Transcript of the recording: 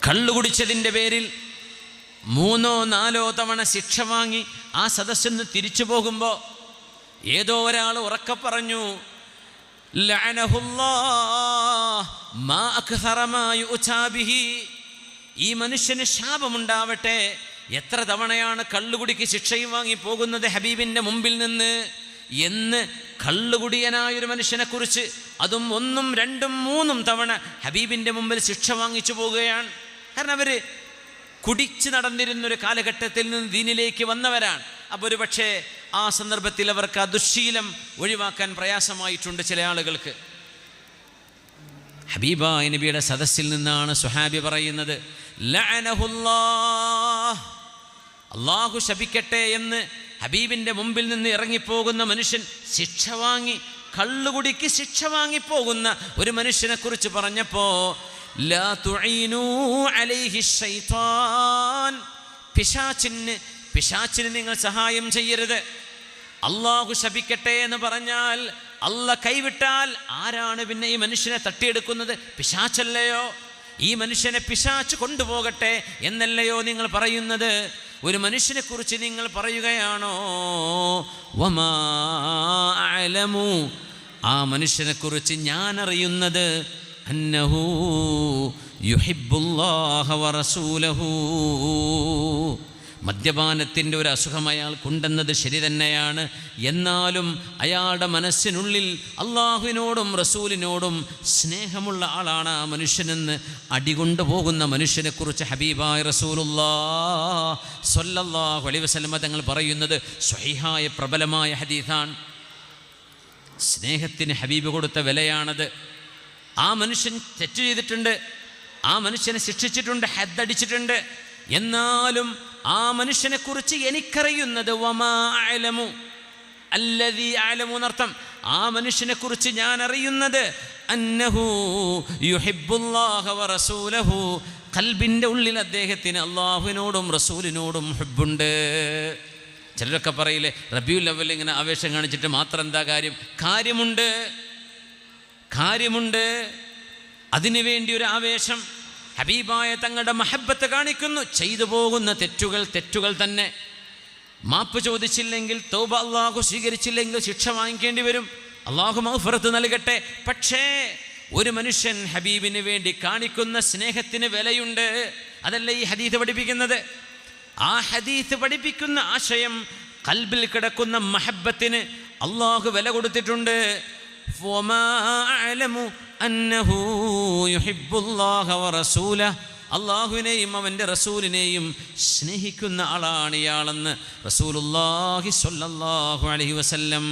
കള്ളുകുടിച്ചതിൻ്റെ പേരിൽ 3-4 തവണ ശിക്ഷ വാങ്ങി ആ സദസ്സിൽ നിന്ന് തിരിച്ചു പോകുമ്പോൾ ഏതോ ഒരാൾ ഉറക്കെ പറഞ്ഞു, ലഅനഹുല്ലാഹ് മാ അക്സറ മാ യുഅ്താ ബിഹി, ഈ മനുഷ്യന് ശാപമുണ്ടാവട്ടെ, എത്ര തവണയാണ് കള്ളുകുടിക്ക് ശിക്ഷയും വാങ്ങി പോകുന്നത് ഹബീബിൻ്റെ മുമ്പിൽ നിന്ന് എന്ന് കള്ളുകുടിയനായൊരു മനുഷ്യനെക്കുറിച്ച്, അതും 1, 2, 3 തവണ ഹബീബിൻ്റെ മുമ്പിൽ ശിക്ഷ വാങ്ങിച്ചു പോവുകയാണ്. കാരണം അവർ കുടിച്ച് നടന്നിരുന്നൊരു കാലഘട്ടത്തിൽ നിന്ന് ദീനിലേക്ക് വന്നവരാണ്. അപ്പോൾ ഒരു പക്ഷേ ആ സന്ദർഭത്തിൽ അവർക്ക് ആ ദുശ്ശീലം ഒഴിവാക്കാൻ പ്രയാസമായിട്ടുണ്ട് ചില ആളുകൾക്ക്. ഹബീബായ നബിയുടെ സദസ്സിൽ നിന്നാണ് സ്വഹാബി പറയുന്നത്, ലഅനഹുല്ലാഹ്, അല്ലാഹു ശപിക്കട്ടെ എന്ന് ഹബീബിൻ്റെ മുമ്പിൽ നിന്ന് ഇറങ്ങിപ്പോകുന്ന മനുഷ്യൻ, ശിക്ഷ വാങ്ങി കള്ളുകുടിക്ക് ശിക്ഷ വാങ്ങിപ്പോകുന്ന ഒരു മനുഷ്യനെക്കുറിച്ച് പറഞ്ഞപ്പോൾ, ലാ തുഈനൂ അലൈഹി ശൈത്താൻ, പിശാചിന് നിങ്ങൾ സഹായം ചെയ്യരുത്. അല്ലാഹു ശപിക്കട്ടെ എന്ന് പറഞ്ഞാൽ, അല്ല കൈവിട്ടാൽ ആരാണ് പിന്നെ ഈ മനുഷ്യനെ തട്ടിയെടുക്കുന്നത്? പിശാചല്ലയോ? ഈ മനുഷ്യനെ പിശാച് കൊണ്ടുപോകട്ടെ എന്നല്ലയോ നിങ്ങൾ പറയുന്നത്? ഒരു മനുഷ്യനെ കുറിച്ച് നിങ്ങൾ പറയുകയാണോ, വമാ അഅലമു, ആ മനുഷ്യനെ കുറിച്ച് ഞാൻ അറിയുന്നത്, അന്നഹു യുഹിബ്ബുല്ലാഹ വറസൂലഹു, മദ്യപാനത്തിൻ്റെ ഒരു അസുഖം അയാൾക്കുണ്ടെന്നത് ശരി തന്നെയാണ്. എന്നാലും അയാളുടെ മനസ്സിനുള്ളിൽ അള്ളാഹുവിനോടും റസൂലിനോടും സ്നേഹമുള്ള ആളാണ് ആ മനുഷ്യനെന്ന് അടികൊണ്ടു പോകുന്ന മനുഷ്യനെക്കുറിച്ച് ഹബീബായ റസൂലുള്ളാഹി സ്വല്ലല്ലാഹു അലൈഹി വസല്ലം തങ്ങൾ പറയുന്നത് സ്വഹീഹായ പ്രബലമായ ഹദീസാണ്. സ്നേഹത്തിന് ഹബീബ് കൊടുത്ത വിലയാണത്. ആ മനുഷ്യൻ തെറ്റ് ചെയ്തിട്ടുണ്ട്, ആ മനുഷ്യനെ ശിക്ഷിച്ചിട്ടുണ്ട്, ഹദ്ദടിച്ചിട്ടുണ്ട്. എന്നാലും ആ മനുഷ്യനെക്കുറിച്ച് എനിക്കറിയുന്നത്, വമാ അഅലമു അല്ലദീ അഅലമു എന്നർത്ഥം, ആ മനുഷ്യനെക്കുറിച്ച് ഞാൻ അറിയുന്നത്, അന്നഹു യുഹിബ്ബുല്ലാഹ വറസൂലഹു, ഖൽബിൻ്റെ ഉള്ളിൽ അദ്ദേഹത്തിന് അള്ളാഹുവിനോടും റസൂലിനോടും ഹുബ്ബുണ്ട്. ചിലരൊക്കെ പറയില്ലേ, റബീഉൽ അവ്വൽ ഇങ്ങനെ ആവേശം കാണിച്ചിട്ട് മാത്രം എന്താ കാര്യം? കാര്യമുണ്ട്. അതിനുവേണ്ടി ഒരു ആവേശം. ഹബീബായ തങ്ങളുടെ മഹബ്ബത്ത് കാണിക്കുന്നു. ചെയ്തു പോകുന്ന തെറ്റുകൾ തന്നെ. മാപ്പ് ചോദിച്ചില്ലെങ്കിൽ, തൗബ അള്ളാഹു സ്വീകരിച്ചില്ലെങ്കിൽ ശിക്ഷ വാങ്ങിക്കേണ്ടി വരും. അള്ളാഹു മഗ്ഫിറത്ത് നൽകട്ടെ. പക്ഷേ ഒരു മനുഷ്യൻ ഹബീബിന് വേണ്ടി കാണിക്കുന്ന സ്നേഹത്തിന് വിലയുണ്ട്. അതല്ല ഈ ഹദീസ് പഠിപ്പിക്കുന്നത്. ആ ഹദീസ് പഠിപ്പിക്കുന്ന ആശയം, ഖൽബിൽ കിടക്കുന്ന മഹബ്ബത്തിന് അള്ളാഹു വില കൊടുത്തിട്ടുണ്ട്. വമാ അഅലമു അന്നഹു യുഹിബ്ബുല്ലാഹ വറസൂലഹു, അള്ളാഹുവിനെയും അവൻ്റെ റസൂലിനെയും സ്നേഹിക്കുന്ന ആളാണ് ഇയാളെന്ന് റസൂലുള്ളാഹി സ്വല്ലല്ലാഹു അലൈഹി വസല്ലം